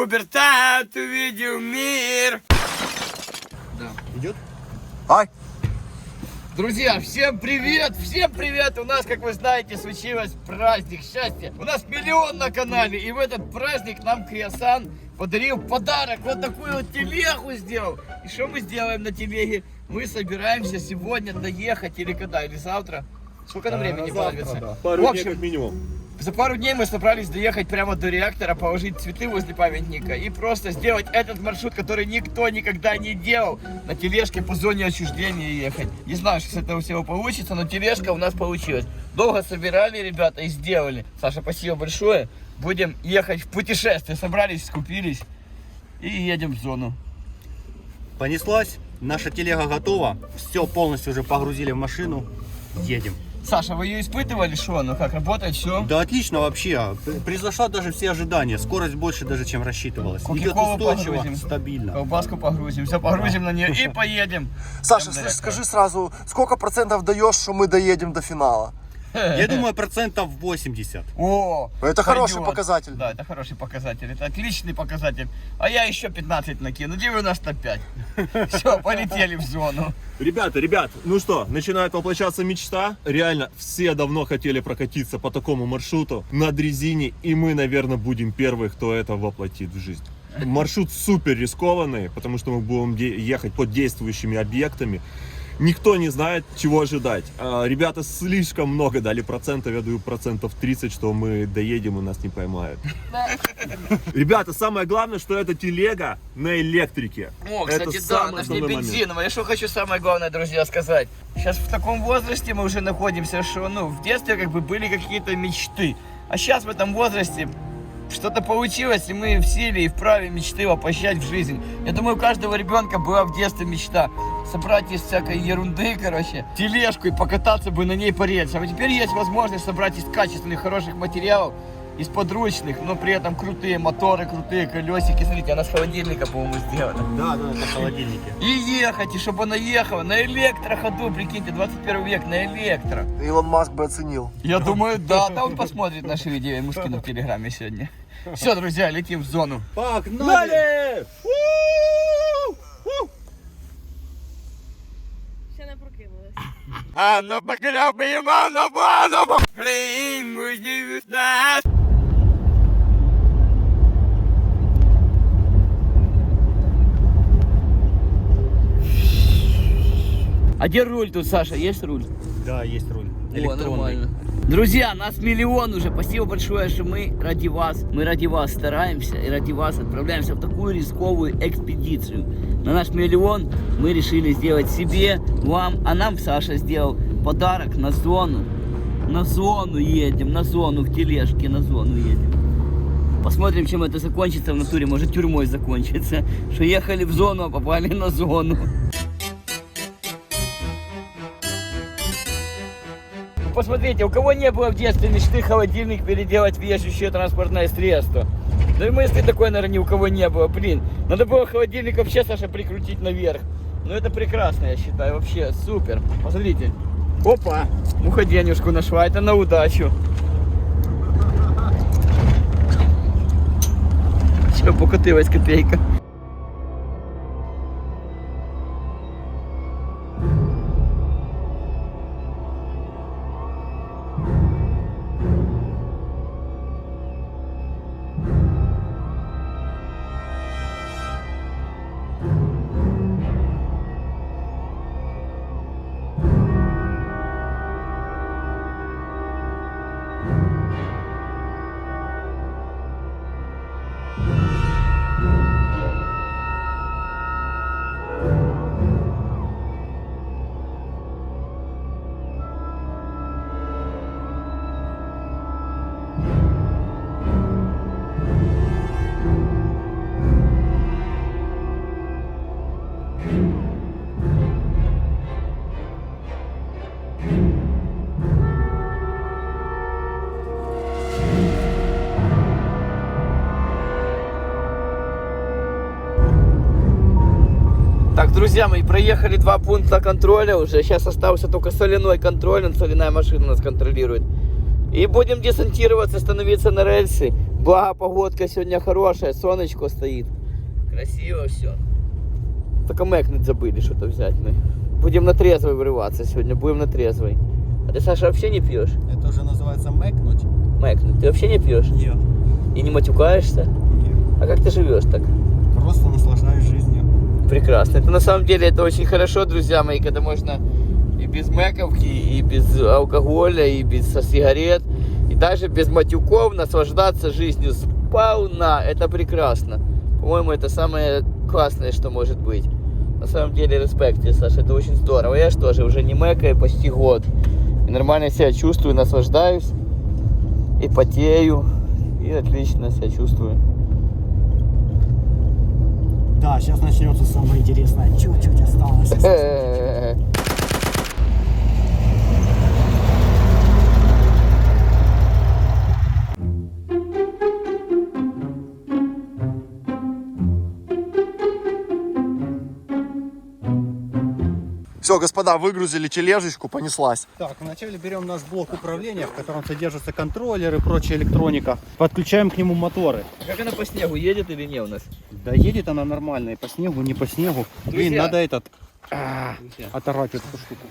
Пубертат увидел мир. Да. Идет? Ай! Друзья, всем привет! Всем привет! У нас, как вы знаете, случилось праздник счастья. У нас 1 000 000 на канале. И в этот праздник нам Криосан подарил подарок. Вот такую вот телегу сделал. И что мы сделаем на телеге? Мы собираемся сегодня доехать или когда? Или завтра? Сколько нам времени понадобится? Да. Пару дней как минимум. За пару дней мы собрались доехать прямо до реактора, положить цветы возле памятника и просто сделать этот маршрут, который никто никогда не делал, на тележке по зоне отчуждения ехать. Не знаю, что с этого всего получится, но тележка у нас получилась. Долго собирали, ребята, и сделали. Саша, спасибо большое. Будем ехать в путешествие. Собрались, скупились и едем в зону. Понеслась. Наша телега готова. Все полностью уже погрузили в машину. Едем. Саша, вы ее испытывали, что? Ну как, работает все? Да отлично вообще. Превзошла даже все ожидания. Скорость больше даже, чем рассчитывалось. Идет Кока-колу устойчиво, погрузим. стабильно. Колбаску погрузим, все погрузим на нее и поедем. Саша, скажи сразу, сколько процентов даешь, что мы доедем до финала? Я думаю, 80%. О, Это хороший пойдет. показатель. Да, это хороший показатель, это отличный показатель. А я еще 15 накину, 95. Все, полетели в зону. Ребят, ну что, начинает воплощаться мечта. Реально, все давно хотели прокатиться по такому маршруту на дрезине, и мы, наверное, будем первые, кто это воплотит в жизнь. Маршрут супер рискованный, потому что мы будем ехать под действующими объектами. Никто не знает, чего ожидать. Ребята слишком много дали процентов, я даю процентов 30, что мы доедем и нас не поймают. Ребята, самое главное, что это телега на электрике. О, Это кстати, да, самый она же не основной момент. бензиновая. Я что хочу самое главное, друзья, сказать. Сейчас в таком возрасте мы уже находимся, что, ну, в детстве как бы были какие-то мечты. А сейчас в этом возрасте что-то получилось, и мы в силе и вправе мечты воплощать в жизнь. Я думаю, у каждого ребенка была в детстве мечта собрать из всякой ерунды, короче, тележку и покататься бы на ней по рельсам. А теперь есть возможность собрать из качественных, хороших материалов, из подручных, но при этом крутые моторы, крутые колесики. Смотрите, она с холодильника, по-моему, сделана. Да, это холодильники. И ехать, и чтобы она ехала на электроходу, прикиньте, 21 век на электро. Илон Маск бы оценил. Я думаю, да, он посмотрит наши видео, ему скину в Телеграме сегодня. Все, друзья, летим в зону. Погнали! Ще не прокинулась. А ну поклябаем, а ну Блин, будем нас. А где руль тут, Саша? Есть руль? Да, есть руль. О, Электронный. нормально. Друзья, нас 1 000 000 уже. Спасибо большое, что мы ради вас стараемся и ради вас отправляемся в такую рисковую экспедицию. На наш 1 000 000 мы решили сделать себе, вам, а нам Саша сделал подарок на зону. На зону едем, на зону в тележке, на зону едем. Посмотрим, чем это закончится в натуре. Может, тюрьмой закончится. Что ехали в зону, а попали на зону. Посмотрите, у кого не было в детстве мечты холодильник переделать в вещущее транспортное средство? Да и мысли такой, наверное, ни у кого не было. Блин, надо было холодильник вообще, Саша, прикрутить наверх. Ну это прекрасно, я считаю, вообще супер. Посмотрите. Опа, муха-денежку нашла, это на удачу. Все, покатилась копейка. Так, друзья мои, проехали 2 пункта контроля уже. Сейчас остался только соляной контроль, соляная машина нас контролирует. И будем десантироваться, становиться на рельсы. Благо, погодка сегодня хорошая, солнышко стоит. Красиво все. Только мэкнуть забыли что-то взять мы. Будем на трезвой вырываться сегодня, будем на трезвой. А ты, Саша, вообще не пьешь? Это уже называется мэкнуть? Мэкнуть. Ты вообще не пьешь? Нет. И не матюкаешься? Нет. А как ты живешь так? Просто наслаждаюсь жизнью. Прекрасно. Это на самом деле это очень хорошо, друзья мои, когда можно и без мэковки, и без алкоголя, и без сигарет, и даже без матюков наслаждаться жизнью сполна. Это прекрасно. По-моему, это самое классное, что может быть. На самом деле, респект тебе, Саша, это очень здорово. Я же тоже уже не мэкаю почти год. И нормально себя чувствую, наслаждаюсь. И потею. И отлично себя чувствую. Да, сейчас начнется самое интересное. Чуть-чуть осталось. Все, господа, выгрузили тележечку, понеслась. Так, вначале берем наш блок управления, в котором содержатся контроллеры и прочая электроника. Подключаем к нему моторы. Как она по снегу едет или не у нас? Да едет она нормально, и по снегу, не по снегу. Блин, Друзья. надо оторвать эту штуку.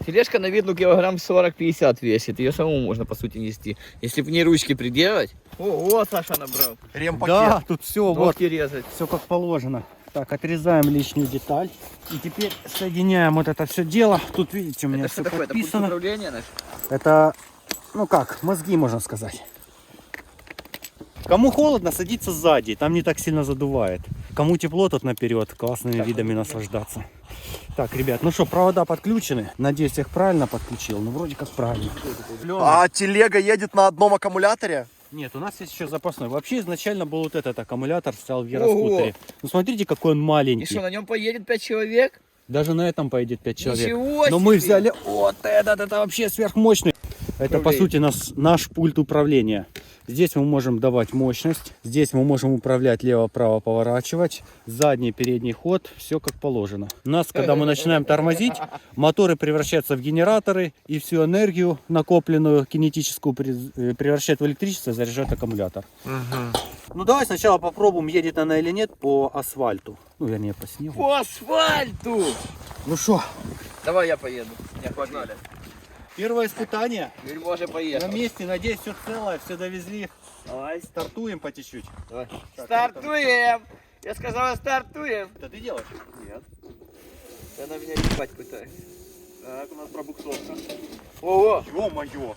Тележка на вид, ну, килограмм 40-50 весит. Ее самому можно, по сути, нести. Если в ней ручки приделать. О, Саша набрал. Ремпакет. Да, тут все, вот, Ногти резать. все как положено. Так, отрезаем лишнюю деталь. И теперь соединяем вот это все дело. Тут, видите, у меня Это все что такое? Это пульт подписано. управления наш? Это, ну как, мозги, можно сказать. Кому холодно, садиться сзади, там не так сильно задувает. Кому тепло, тот наперед, классными видами наслаждаться. Так, ребят, ну что, провода подключены. Надеюсь, я их правильно подключил. Ну, вроде как правильно. А телега едет на одном аккумуляторе? Нет, у нас есть еще запасной. Вообще, изначально был вот этот аккумулятор, стоял в гироскутере. Ну, смотрите, какой он И маленький. что, на нем поедет 5 человек? Даже на этом поедет 5 человек. Ничего Но мы себе! взяли вот этот, это вообще сверхмощный. Это, по сути, наш пульт управления. Здесь мы можем давать мощность, здесь мы можем управлять лево-право, поворачивать, задний, передний ход, все как положено. У нас, когда мы начинаем тормозить, моторы превращаются в генераторы, и всю энергию, накопленную кинетическую, превращает в электричество, заряжает аккумулятор. Ну давай сначала попробуем, едет она или нет по асфальту. Ну, вернее, по снегу. По асфальту! Ну что, Давай я поеду. Не, погнали. первое испытание. Теперь можно На поехать. месте, надеюсь, все целое, все довезли. Давай. Стартуем по чуть-чуть. Давай. Стартуем! Я сказала, стартуем! Это ты делаешь? Нет. Она меня ебать пытается. Так, у нас пробуксовка. Ого! Ё-моё!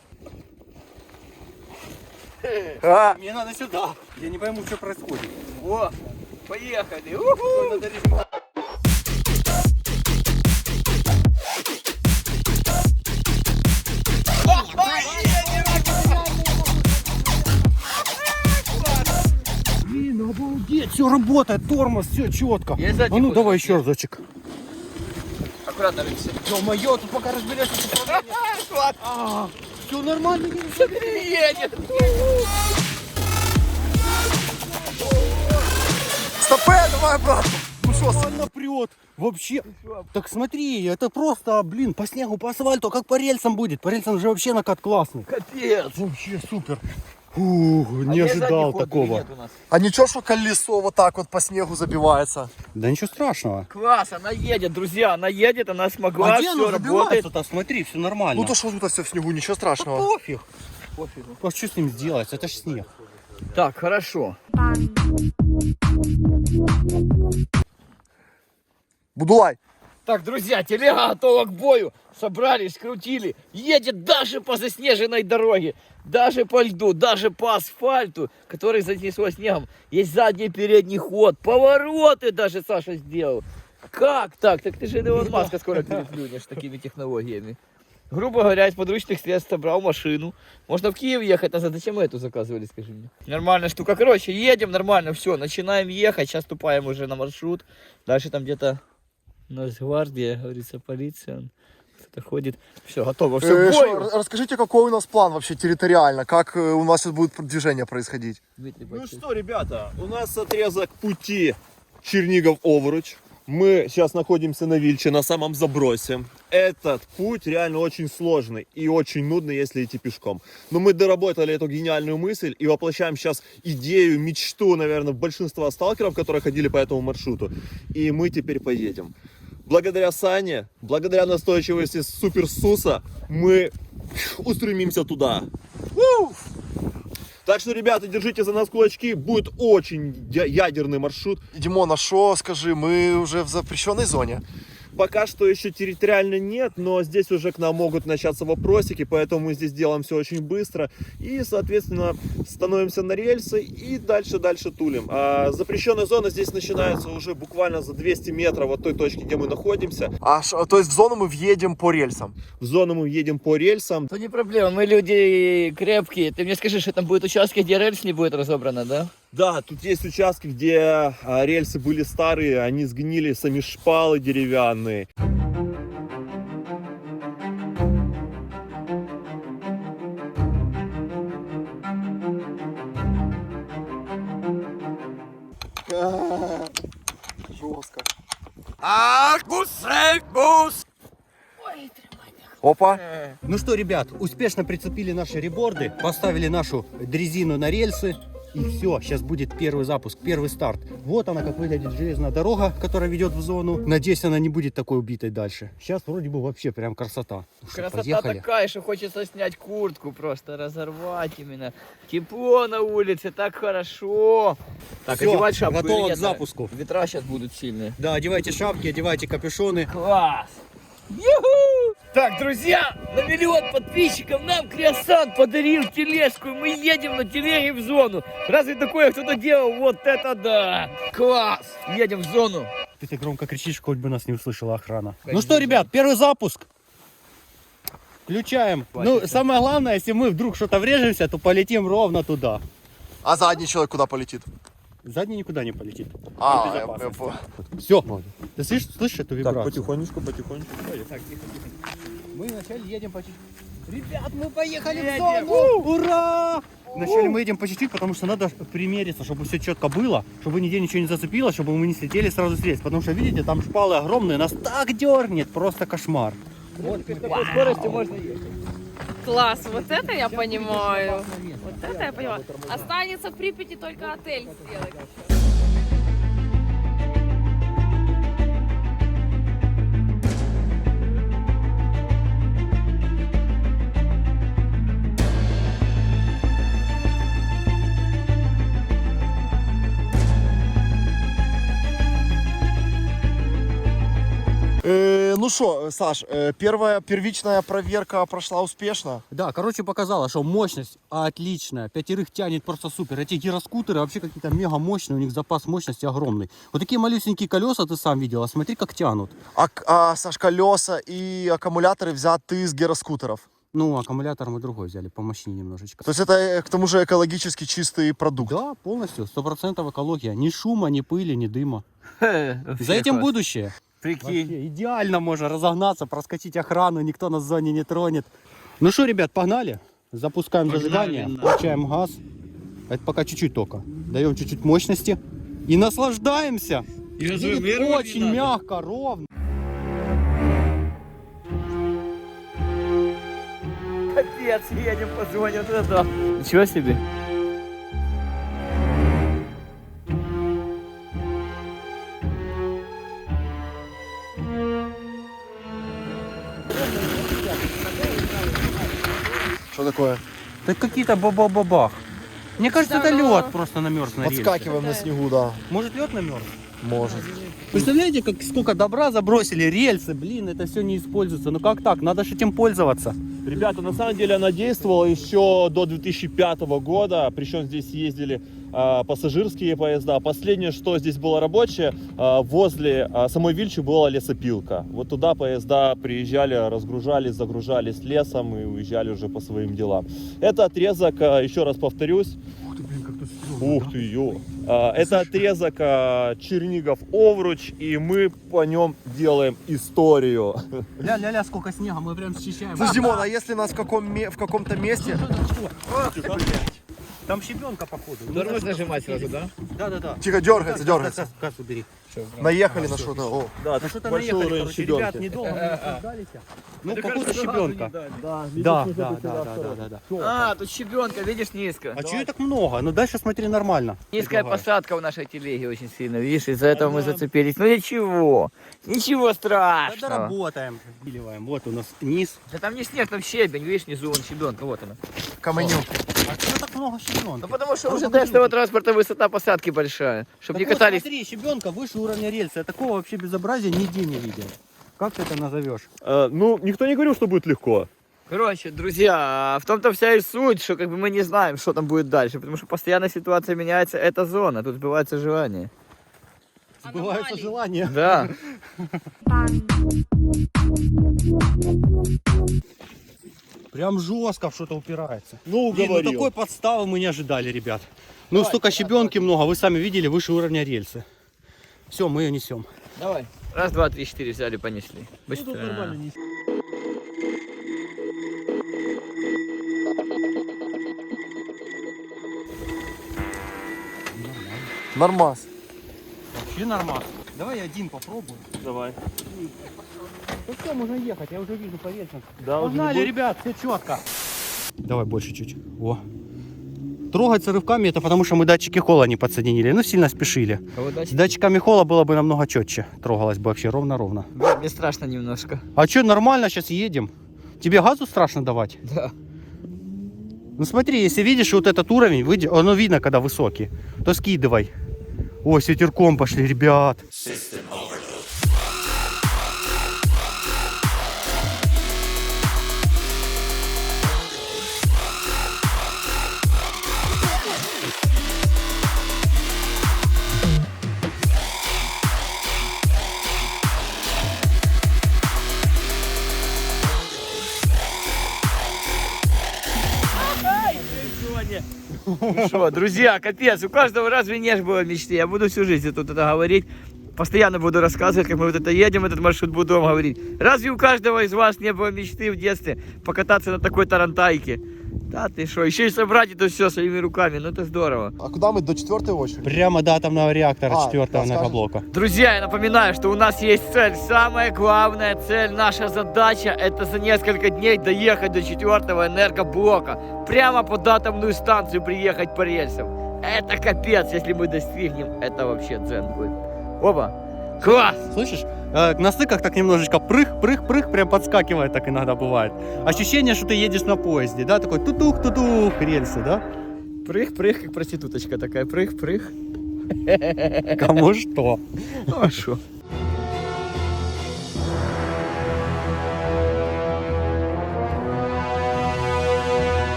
А, Мне надо сюда. Я не пойму, что происходит. Во! Поехали! Уху! Надо резко. Блин, обалдеть, все работает, тормоз, все четко. Я сзади А ну буду. давай еще разочек. Аккуратно, рыбся. Ё-моё, тут пока разберешься. Все нормально. Смотри, едет! стопе, давай обратно. Ну что, Нормально прет. Вообще. Так смотри, это просто, блин, по снегу, по асфальту, как по рельсам будет. По рельсам же вообще накат классный. Капец! Вообще супер. Фух, не А есть задний ожидал ход или такого. нет у нас? а ничего, что колесо вот так вот по снегу забивается? Да ничего страшного. Класс, она едет, друзья, она едет, она смогла, А где все оно работает. забивается-то? Смотри, все нормально. Ну то что тут все в снегу, ничего страшного. пофиг. А что с ним сделать? Это ж снег. Так, хорошо. Будулай. Так, друзья, телега готова к бою. Собрались, скрутили. Едет даже по заснеженной дороге. Даже по льду, даже по асфальту, который занесло снегом. Есть задний и передний ход. Повороты даже Саша сделал. Как так? Так ты же Илон Маска скоро переплюнешь такими технологиями. Грубо говоря, из подручных средств собрал машину. Можно в Киев ехать назад. Зачем мы эту заказывали, скажи мне? Нормальная штука. Короче, едем нормально, все, начинаем ехать. Сейчас ступаем уже на маршрут. Дальше там где-то Нацгвардия, говорится, полиция. Кто-то ходит. Все, готово, все, бою. Расскажите, какой у нас план вообще территориально? Как у нас сейчас будет движение происходить? Дмитрий Ну Батюк. что, ребята, у нас отрезок пути Чернигов-Овруч. Мы сейчас находимся на Вильче, на самом забросе. Этот путь реально очень сложный и очень нудный, если идти пешком. Но мы доработали эту гениальную мысль и воплощаем сейчас идею, мечту, наверное, большинства сталкеров, которые ходили по этому маршруту. И мы теперь поедем. Благодаря Сане, благодаря настойчивости Супер Суса, мы устремимся туда. Так что, ребята, держите за нас кулачки, будет очень ядерный маршрут. Димон, а шо, скажи, мы уже в запрещенной зоне? Пока что еще территориально нет, но здесь уже к нам могут начаться вопросики, поэтому мы здесь делаем все очень быстро и, соответственно, становимся на рельсы и дальше тулим. А запрещенная зона здесь начинается уже буквально за 200 метров от той точки, где мы находимся. То есть в зону мы въедем по рельсам? В зону мы едем по рельсам. Ну не проблема, мы люди крепкие. Ты мне скажи, что там будут участки, где рельс не будет разобрана, да? Да, тут есть участки, где рельсы были старые, они сгнили, сами шпалы деревянные. Жестко. Опа. Ну что, ребят, успешно прицепили наши реборды, поставили нашу дрезину на рельсы. И все, сейчас будет первый запуск, первый старт. Вот она, как выглядит железная дорога, которая ведет в зону. Надеюсь, она не будет такой убитой дальше. Сейчас вроде бы вообще прям красота. Ну что, Красота поехали? такая, что хочется снять куртку, просто разорвать именно. Тепло на улице, так хорошо. Так, Всё, одевать шапку готово или к нет? запуску. Ветра сейчас будут сильные. Да, одевайте шапки, одевайте капюшоны. Класс! Юху! Так, друзья, на 1 000 000 подписчиков нам Креосан подарил тележку, и мы едем на телеге в зону. Разве такое кто-то делал? Вот это да! Класс! Едем в зону. Ты так громко кричишь, хоть бы нас не услышала охрана. Ну что, ребят, первый запуск. Включаем. Ну, самое главное, если мы вдруг что-то врежемся, то полетим ровно туда. А задний человек куда полетит? Задний никуда не полетит. Все. Все. Ты слышишь эту вибрацию? потихонечку. Так, тихо, тихо. Мы вначале едем по чуть-чуть. Ребят, мы поехали в зону! Ура! Вначале мы едем по чуть-чуть, потому что надо примериться, чтобы все четко было, чтобы нигде ничего не зацепило, чтобы мы не слетели сразу с рельс. Потому что, видите, там шпалы огромные, нас так дернет, просто кошмар. Вот с такой скоростью можно ехать. Класс, вот это я понимаю. Вот это я понимаю. Останется в Припяти только отель сделать. Ну что, Саш, первичная проверка прошла успешно. Да, короче, показала, что мощность отличная. 5 тянет просто супер. Эти гироскутеры вообще какие-то мега мощные, у них запас мощности огромный. Вот такие малюсенькие колеса ты сам видел, а смотри, как тянут. Саш, колеса и аккумуляторы взяты с гироскутеров. Ну, аккумулятор мы другой взяли, помощнее немножечко. То есть это к тому же экологически чистый продукт. Да, полностью, 100% экология. Ни шума, ни пыли, ни дыма. Вообще За этим класс. будущее. Прикинь. Вообще идеально можно разогнаться, проскочить охрану, никто нас в зоне не тронет. Ну что, ребят, погнали. Запускаем зажигание, включаем газ. Это пока чуть-чуть только. Даем чуть-чуть мощности. И наслаждаемся. Едет очень мягко, ровно. Капец, едем по зоне, вот это да. Ничего себе. Что такое? Это какие-то баба-бабах. Мне кажется, это Здорово. лед просто намерз на рельсе. Подскакиваем на снегу, да. Может, лед намерз? Может. Представляете, как сколько добра забросили, рельсы, блин, это все не используется. Ну как так? Надо же этим пользоваться. Ребята, на самом деле она действовала еще до 2005 года, причем здесь ездили пассажирские поезда. Последнее, что здесь было рабочее, возле самой Вильчи была лесопилка. Вот туда поезда приезжали, разгружались, загружались лесом и уезжали уже по своим делам. Это отрезок, еще раз повторюсь. Ух ты, ё. Это отрезок Чернигов-Овруч, и мы по нем делаем историю. Ля-ля-ля, сколько снега, мы прям счищаем. Слушай, Димон, а если нас в каком-то месте... Там щебенка, походу. Тормоз нажимать сразу, да? Да-да-да. Тихо, дергается, дергается. Газ убери. Наехали на что-то. О. Да, Ну что-то большой наехали, уровень короче, ребят, щебенки. недолго мы наслаждались. Ну, походу щебенка. Да. А, тут щебенка, видишь, низко. А чего так много? Ну дальше смотри, нормально. Низкая посадка у нашей телеги очень сильно, видишь, из-за этого мы зацепились. Ну ничего, ничего Да страшного. доработаем, впиливаем. Вот у нас низ. Да там не снег, там щебень, видишь, внизу вон щебенка, вот она. Каменюк. А чего так много щебенки? Ну потому что Ну, уже покажи. тестового транспорта высота посадки большая, чтобы не Так вот, катались. смотри, щебенка выше уровня рельса. Я такого вообще безобразия нигде не видел. Как ты это назовешь? Ну, никто не говорил, что будет легко. Короче, друзья, в том-то вся и суть, что как бы мы не знаем, что там будет дальше, потому что постоянно ситуация меняется, это зона, тут сбывается желание. Сбываются желания. Да. Прям жестко в что-то упирается. Ну, Блин, ну уговорил. такой подставы мы не ожидали, ребят. Ну столько щебенки много, вы сами видели, выше уровня рельсы. Все, мы ее несем. Давай. Раз, два, три, четыре взяли, понесли. Быстро. Нормас. Вообще нормально. Давай я один попробую. Давай. Ну все, можно ехать, я уже вижу по рельсам. Да, уже Погнали, не ребят, все четко. Давай больше чуть. Во. Трогаться рывками это потому, что мы датчики холла не подсоединили. Ну, сильно спешили. Кого дальше? С датчиками холла было бы намного четче. Трогалось бы вообще ровно-ровно. Мне страшно немножко. А что, нормально, сейчас едем. Тебе газу страшно давать? Да. Ну смотри, если видишь вот этот уровень, оно видно, когда высокий, то скидывай. Ой, с ветерком пошли, ребят. Что, друзья, капец, у каждого разве не было мечты? Я буду всю жизнь тут это говорить. Постоянно буду рассказывать, как мы вот это едем, этот маршрут буду вам говорить. Разве у каждого из вас не было мечты в детстве покататься на такой тарантайке? Да ты что, еще и собрать это все своими руками, ну это здорово. А куда мы? До 4-й очереди? Прямо до атомного реактора А, 4-го да, скажешь? энергоблока. Друзья, я напоминаю, что у нас есть цель. Самая главная цель, наша задача, это за несколько дней доехать до 4-го энергоблока. Прямо под атомную станцию приехать по рельсам. Это капец, если мы достигнем, это вообще дзен будет. Опа, класс! Слышишь? На стыках так немножечко прых, прям подскакивает так иногда бывает. Ощущение, что ты едешь на поезде, да? Такой тутух, рельсы, да? Прых, как проституточка такая, прых. Кому что? Ну а шо?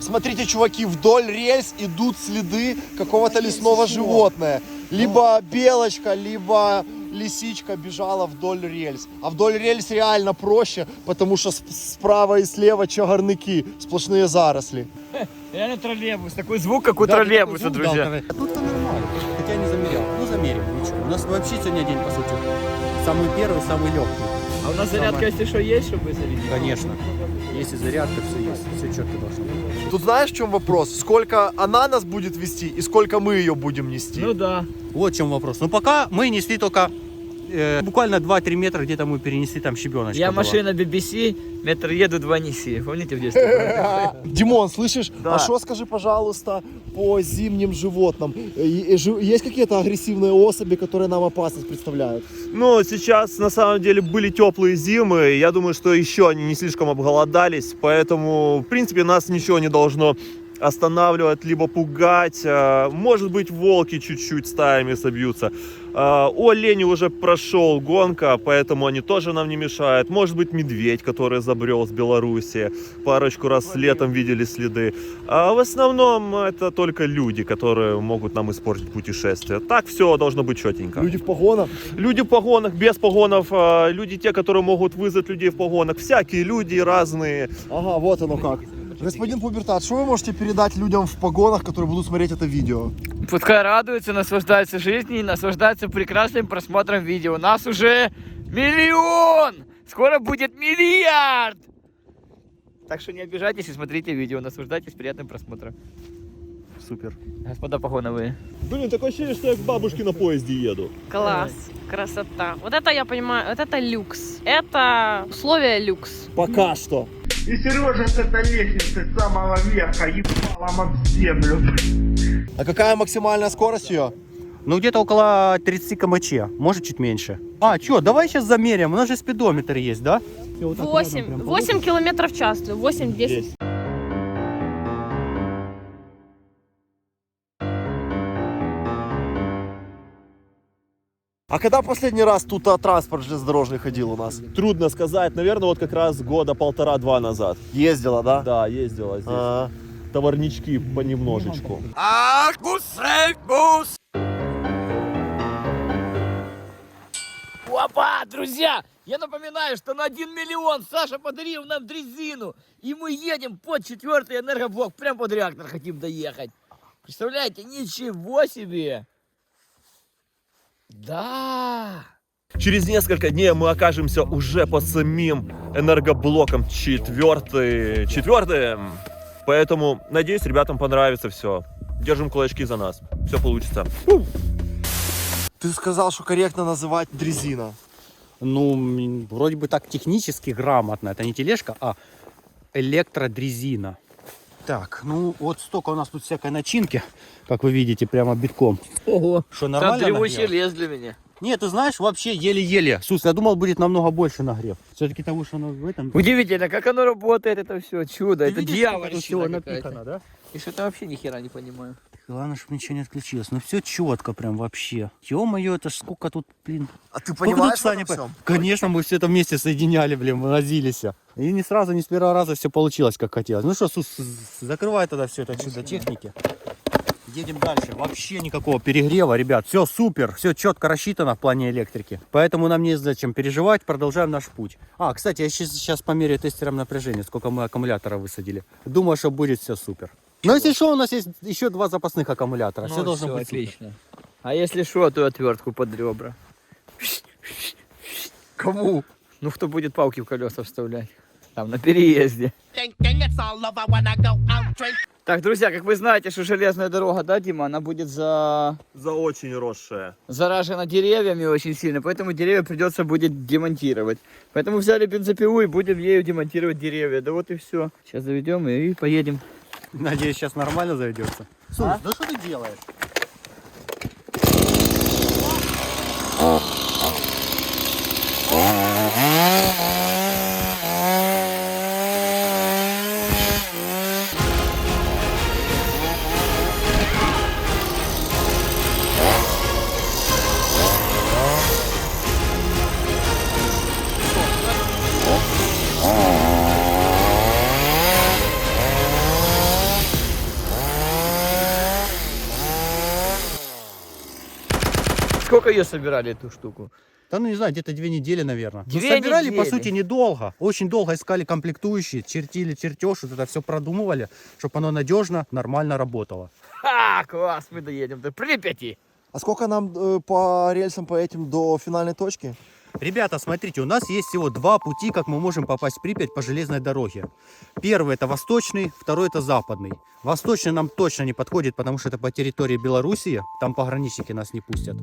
Смотрите, чуваки, вдоль рельс идут следы какого-то лесного животного. Либо белочка, либо лисичка бежала вдоль рельс. А вдоль рельс реально проще, потому что справа и слева чагарники, сплошные заросли. Реально троллейбус, такой звук, как у троллейбуса, друзья. Тут-то нормально, хотя не замерял. Ну, замерим, ничего. У нас вообще сегодня день, по сути, самый первый, самый легкий. А у нас зарядка, если что, есть, чтобы зарядить? Конечно. Есть и зарядка, все есть. Все четко должно быть. Тут знаешь, в чем вопрос? Сколько она нас будет вести и сколько мы ее будем нести? Ну да. Вот в чем вопрос. Но пока мы несли только буквально 2-3 метра, где-то мы перенесли там щебеночка. Я была. машина BBC, метр еду, два неси. Помните в детстве? Димон, слышишь? Да. А что скажи, пожалуйста, по зимним животным? Есть какие-то агрессивные особи, которые нам опасность представляют? Ну, сейчас на самом деле были теплые зимы. Я думаю, что еще они не слишком обголодались. Поэтому, в принципе, нас ничего не должно останавливать, либо пугать. Может быть, волки чуть-чуть стаями собьются. У оленей уже прошел гонка, поэтому они тоже нам не мешают. Может быть, медведь, который забрел с Беларуси. Парочку раз летом видели следы. А в основном это только люди, которые могут нам испортить путешествие. Так все должно быть четенько. Люди в погонах? Люди в погонах, без погонов, люди те, которые могут вызвать людей в погонах. Всякие люди разные. Ага, вот оно как. Господин Пубертат, что вы можете передать людям в погонах, которые будут смотреть это видео? Пускай радуются, наслаждаются жизнью и наслаждаются прекрасным просмотром видео. Нас уже 1 миллион! Скоро будет 1 миллиард! Так что не обижайтесь и смотрите видео, наслаждайтесь приятным просмотром. супер. Господа погоновые. Блин, такое ощущение, что я к бабушке на поезде еду. Класс, красота. Вот это я понимаю, вот это люкс. Это условия люкс. Пока что. И Сережа с этой лестницы с самого верха ебалом об землю. А какая максимальная скорость ее? Ну, где-то около 30 км/ч, может чуть меньше. А, чё, давай сейчас замеряем, у нас же спидометр есть, да? 8 километров в час, 8-10. А когда последний раз тут транспорт железнодорожный ходил у нас? Трудно сказать, наверное, вот как раз года 1,5-2 назад. Ездила, да? Да, ездила здесь. Товарнички понемножечку. Опа, друзья! Я напоминаю, что на 1 миллион Саша подарил нам дрезину. И мы едем под 4-й энергоблок. Прям под реактор хотим доехать. Представляете, ничего себе! Да! Через несколько дней мы окажемся уже под самим энергоблоком 4-й. Поэтому, надеюсь, ребятам понравится все. Держим кулачки за нас. Все получится. Ты сказал, что корректно называть дрезина. Ну, вроде бы так технически грамотно. Это не тележка, а электродрезина. Так, ну вот столько у нас тут всякой начинки, как вы видите, прямо битком. Ого! Что, Там нормально тревожный нагрел? лес для меня. Нет, ты знаешь, вообще еле-еле. Слушай, я думал, будет намного больше нагрев. Все-таки того, что оно в этом... Удивительно, как оно работает, это все чудо. Ты это видишь, сколько тут дьявольщина всего какая-то. напихано, да? И что-то вообще ни хера не понимаю. Главное, чтобы ничего не отключилось. Ну все четко прям вообще. Ё-моё, это ж сколько тут, блин. А ты Сколько понимаешь тут, Саня, в этом всем? Конечно, мы все это вместе соединяли, блин, возились. И не сразу, не с первого раза все получилось, как хотелось. Ну что, Сус, закрывай тогда все это чудо техники. Едем дальше. Вообще никакого перегрева, ребят. Все супер, все четко рассчитано в плане электрики. Поэтому нам не зачем переживать. Продолжаем наш путь. А, кстати, я сейчас померяю тестером напряжения, сколько мы аккумулятора высадили. Думаю, что будет все супер. Но если что, у нас есть еще 2 запасных аккумулятора. все должно быть супер. отлично. А если что, то отвертку под ребра. Кому? Ну, кто будет палки в колеса вставлять? Там, на переезде. Так, друзья, как вы знаете, что железная дорога, да, Дима, она будет За очень росшая. заражена деревьями очень сильно, поэтому деревья придется будет демонтировать. Поэтому взяли бензопилу и будем ею демонтировать деревья. Да вот и все. Сейчас заведем и поедем. Надеюсь, сейчас нормально заведется. Сус, да что ты делаешь? Сколько ее собирали, эту штуку? Да ну не знаю, где-то 2 недели, наверное. 2 собирали, по недели? сути, недолго. Очень долго искали комплектующие, чертили чертеж, вот это все продумывали, чтобы оно надежно, нормально работало. Ха, класс, мы доедем до Припяти. А сколько нам по рельсам по этим до финальной точки? Ребята, смотрите, у нас есть всего 2 пути, как мы можем попасть в Припять по железной дороге. Первый это восточный, второй это западный. Восточный нам точно не подходит, потому что это по территории Белоруссии, там пограничники нас не пустят.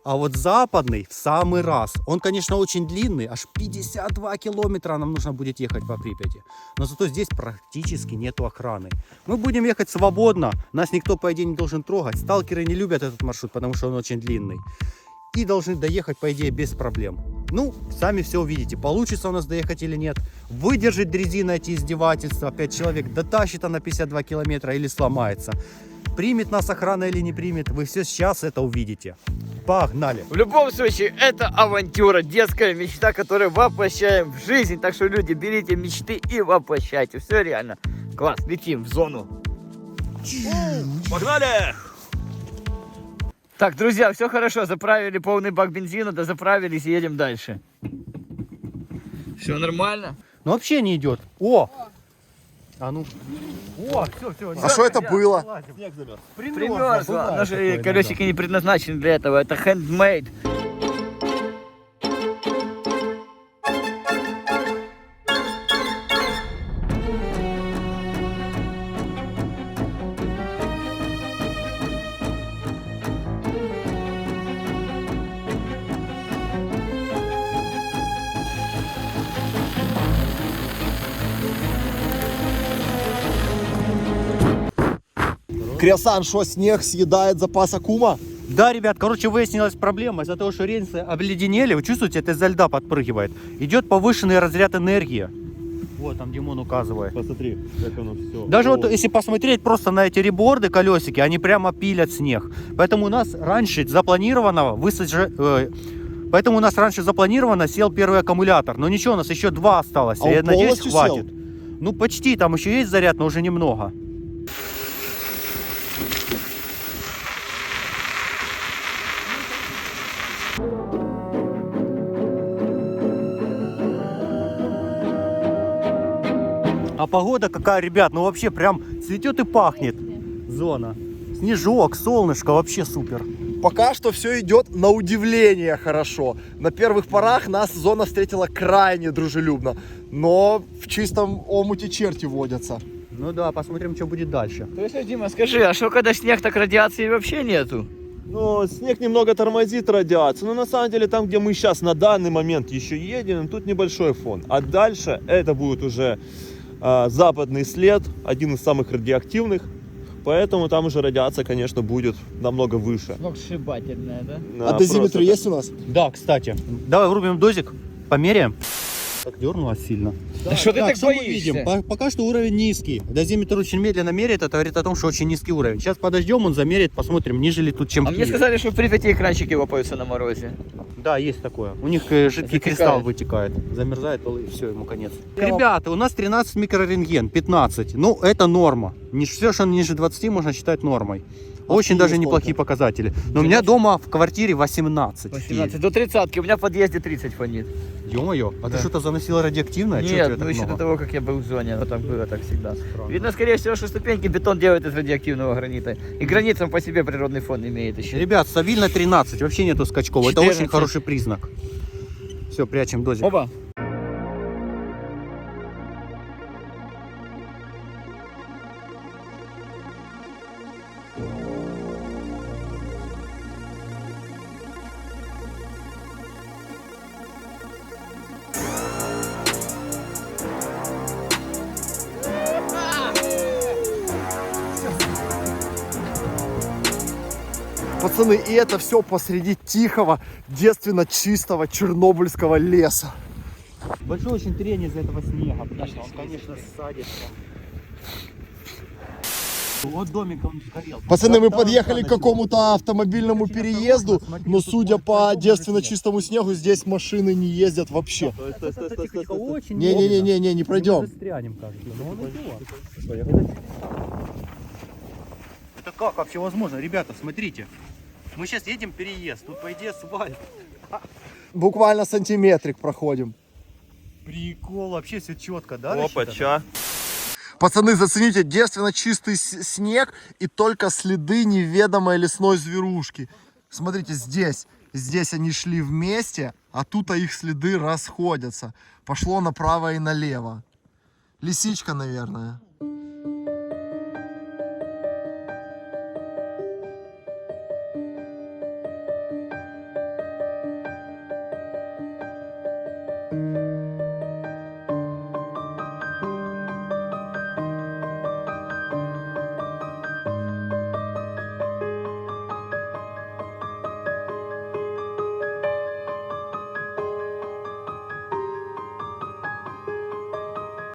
А вот западный в самый раз. Он, конечно, очень длинный, аж 52 километра нам нужно будет ехать по Припяти. Но зато здесь практически нету охраны. Мы будем ехать свободно, нас никто, по идее, не должен трогать. Сталкеры не любят этот маршрут, потому что он очень длинный. И должны доехать, по идее, без проблем. Ну, сами все увидите, получится у нас доехать или нет. Выдержит дрезина эти издевательства, 5 человек дотащит она 52 километра или сломается. Примет нас охрана или не примет, вы все сейчас это увидите. Погнали! В любом случае, это авантюра, детская мечта, которую воплощаем в жизнь. Так что, люди, берите мечты и воплощайте. Все реально. Класс, летим в зону. Погнали! Так, друзья, все хорошо, заправили полный бак бензина, да заправились и едем дальше. Все нормально? Ну вообще не идет. О! А ну. О, все. А что это было? Снег замерз. Примерзло. Наши колесики не предназначены для этого, это handmade. Криосан, что, снег съедает запас аккума? Да, ребят, короче, выяснилась проблема. Из-за того, что рельсы обледенели, вы чувствуете, это из-за льда подпрыгивает. Идет повышенный разряд энергии. Вот там Димон указывает. Посмотри, как оно все. Даже вот если посмотреть просто на эти реборды, колесики, они прямо пилят снег. Поэтому у нас раньше запланировано Поэтому у нас раньше запланировано сел первый аккумулятор. Но ничего, у нас еще 2 осталось. А Я он надеюсь, полностью хватит. сел? Ну почти, там еще есть заряд, но уже немного. А погода какая, ребят, ну вообще прям цветет и пахнет зона. Снежок, солнышко, вообще супер. Пока что все идет на удивление хорошо. На первых порах нас зона встретила крайне дружелюбно. Но в чистом омуте черти водятся. Ну да, посмотрим, что будет дальше. То есть, Дима, скажи, а что когда снег, так радиации вообще нету? Ну, снег немного тормозит радиацию, но на самом деле там, где мы сейчас на данный момент еще едем, тут небольшой фон. А дальше это будет уже западный след, один из самых радиоактивных, поэтому там уже радиация, конечно, будет намного выше. Сногсшибательная, да? А дозиметр есть у нас? Да, кстати. Давай врубим дозик, померяем. Так дернулось сильно. Да что ты так что мы боишься? видим? Пока что уровень низкий. Дозиметр очень медленно меряет, это говорит о том, что очень низкий уровень. Сейчас подождем, он замерит, посмотрим, ниже ли тут, чем А в мне Киеве. сказали, что в Припяти экранчики лопаются на морозе. Да, есть такое. У них жидкий Затекает. кристалл вытекает. Замерзает, и все, ему конец. Ребята, у нас 13 микрорентген, 15. Ну, это норма. Все, что ниже 20, можно считать нормой. Очень даже сколько? неплохие показатели. Но у меня дома в квартире 18. 18 до 30, у меня в подъезде 30 фонит. Ё-моё, а Да. ты что-то заносила радиоактивное? Чё у Нет, тебя ну так еще до много? того, как я был в зоне, но там было так всегда. Странно. Видно, скорее всего, что ступеньки бетон делают из радиоактивного гранита. И гранит сам по себе природный фон имеет еще. Ребят, стабильно 13, вообще нету скачков. Это 14. очень хороший признак. Все, прячем дозик. Оба. Пацаны, и это все посреди тихого, девственно чистого чернобыльского леса. Большое очень трение из-за этого снега, потому что он, конечно, садится. Вот домик он сгорел. Пацаны, мы Да, подъехали да, к какому-то автомобильному переезду, но судя по девственно чистому снегу, здесь машины не ездят вообще. Очень Не-не-не, не Мы пройдем. застрянем, кажется. Но он идет. Это как вообще возможно? Ребята, смотрите. Мы сейчас едем переезд. Тут, по идее, асфальт. Буквально сантиметрик проходим. Прикол, вообще все четко, да? Опа, ча. Пацаны, зацените, девственно чистый снег и только следы неведомой лесной зверушки. Смотрите, здесь они шли вместе, а тут их следы расходятся. Пошло направо и налево. Лисичка, наверное.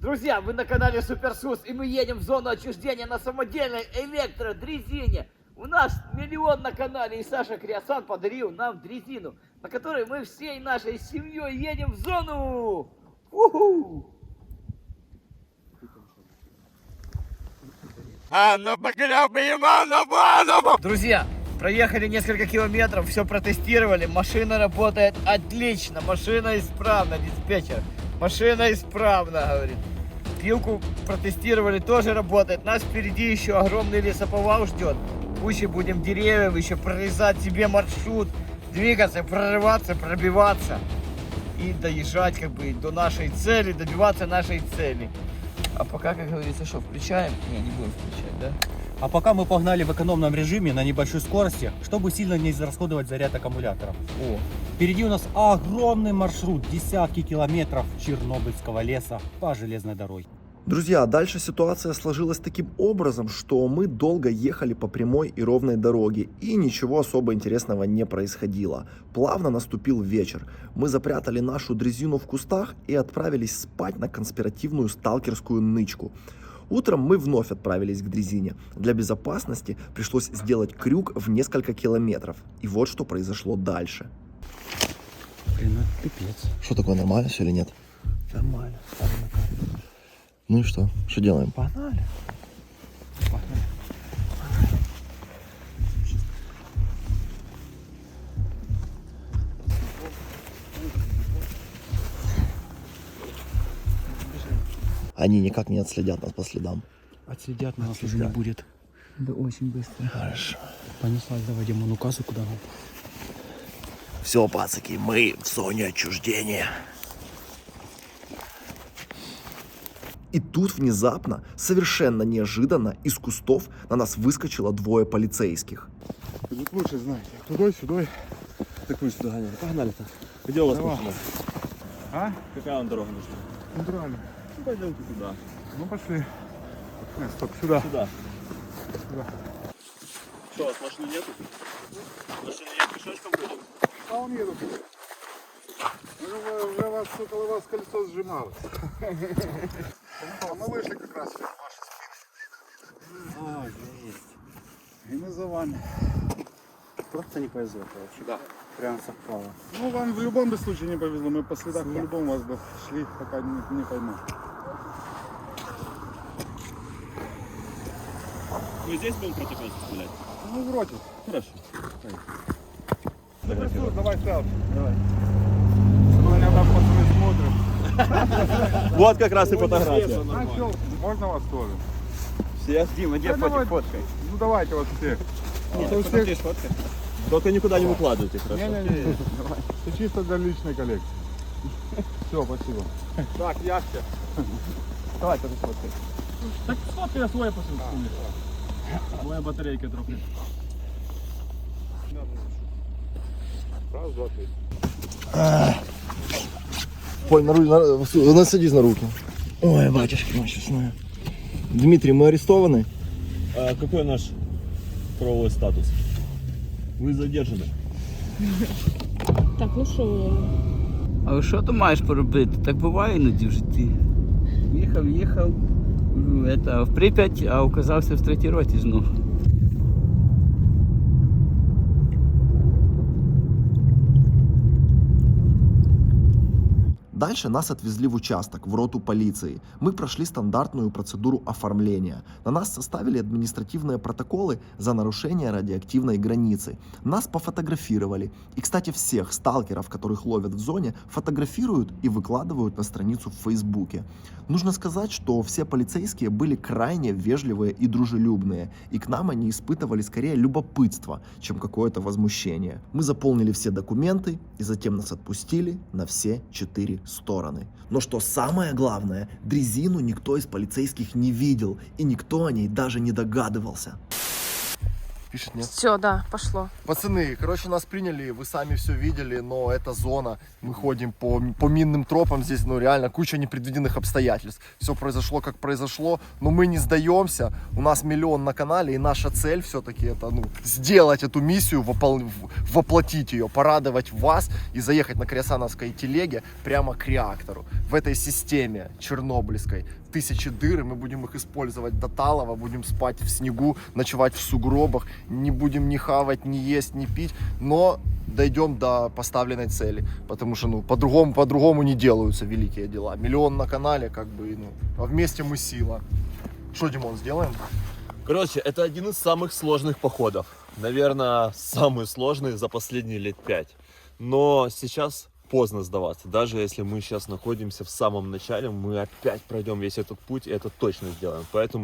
Друзья, вы на канале Суперсус, и мы едем в зону отчуждения на самодельной электродрезине. У нас миллион на канале, и Саша Криосан подарил нам дрезину, на которой мы всей нашей семьей едем в зону. У-ху! Друзья, проехали несколько километров, все протестировали, машина работает отлично, машина исправна, диспетчер. Машина исправна, говорит. Пилку протестировали, тоже работает. Нас впереди еще огромный лесоповал ждет. Куча будем деревьев, еще прорезать себе маршрут, двигаться, прорываться, пробиваться. И доезжать как бы до нашей цели, добиваться нашей цели. А пока, как говорится, что, включаем? Не будем включать, да? А пока мы погнали в экономном режиме на небольшой скорости, чтобы сильно не израсходовать заряд аккумуляторов. О, Впереди у нас огромный маршрут, десятки километров чернобыльского леса по железной дороге. Друзья, дальше ситуация сложилась таким образом, что мы долго ехали по прямой и ровной дороге, и ничего особо интересного не происходило. Плавно наступил вечер. Мы запрятали нашу дрезину в кустах и отправились спать на конспиративную сталкерскую нычку. Утром мы вновь отправились к дрезине. Для безопасности пришлось сделать крюк в несколько километров. И вот что произошло дальше. Блин, ну пипец. Что такое, нормально все или нет? Нормально. Ну и что? Что делаем? Погнали. Погнали. Они никак не отследят нас по следам. Отследят, нас уже не будет. Да очень быстро. Хорошо. Понеслась, давай Димон указы, куда надо. Все, пацаки, мы в зоне отчуждения. И тут внезапно, совершенно неожиданно, из кустов на нас выскочило двое полицейских. Тут лучше знаете. Тудой-сюдой. Так вы сюда гоняли. Погнали-то. Где у вас Давай. машина? А? Какая вам дорога нужна? Натурально. Ну, пойдемте туда. Ну пошли. Стоп, сюда. Сюда. Сюда. Что, у вас машины нету? Машины нет, пешочком будем? А он едут. Уже около вас колесо сжималось. А мы вышли как раз в ваши спины. А, есть. И мы за вами. Просто не повезло, короче. Да. Прям совпало. Ну, вам в любом случае не повезло. Мы по следах по-любому вас бы шли, пока не пойму. Мы здесь будем протокол составлять? Ну, вроде. Хорошо. Давай селфи. Давай. Сегодня там пацаны смотрят. Вот как раз и фотография. На селфи. Можно вас тоже? Все? Дима, где давай. фоткой? Ну, давайте вас всех. Это у всех... Только никуда не выкладывайте, хорошо? Не-не-не. Это чисто для личной коллекции. Все, спасибо. Так, Яхтя. Давай, тоже фоткай. Так сфоткай я своє посилку. Моя батарейка трохи. Раз, два, три. Поль, насадись на руки. Ой, батюшки, ну сейчас знаю. Дмитрий, мы арестованы? А какой наш правовой статус? Ви задержані. Так, ну що? А що ти маєш поробити? Так буває іноді в житті. Їхав в Прип'ять, а оказався в третій роті знов. Дальше нас отвезли в участок, в роту полиции. Мы прошли стандартную процедуру оформления. На нас составили административные протоколы за нарушение радиоактивной границы. Нас пофотографировали. И, кстати, всех сталкеров, которых ловят в зоне, фотографируют и выкладывают на страницу в Фейсбуке. Нужно сказать, что все полицейские были крайне вежливые и дружелюбные. И к нам они испытывали скорее любопытство, чем какое-то возмущение. Мы заполнили все документы и затем нас отпустили на все 4 стороны. Но что самое главное, дрезину никто из полицейских не видел, и никто о ней даже не догадывался. Пишет, нет? Все, да, пошло. Пацаны, короче, нас приняли, вы сами все видели, но это зона, мы ходим по минным тропам, здесь, ну, реально куча непредвиденных обстоятельств. Все произошло, как произошло, но мы не сдаемся, у нас 1 миллион на канале, и наша цель все-таки это, ну, сделать эту миссию, воплотить ее, порадовать вас и заехать на крясановской телеге прямо к реактору. В этой системе чернобыльской 1000 дыр, и мы будем их использовать до талого, будем спать в снегу, ночевать в сугробах, не будем ни хавать, ни есть, ни пить, но дойдем до поставленной цели, потому что, ну, по-другому не делаются великие дела. 1 миллион на канале, как бы, ну, а вместе мы сила. Что, Димон, сделаем? Короче, это один из самых сложных походов. Наверное, самый сложный за последние лет 5. Но сейчас поздно сдаваться. Даже если мы сейчас находимся в самом начале, мы опять пройдем весь этот путь, и это точно сделаем. Поэтому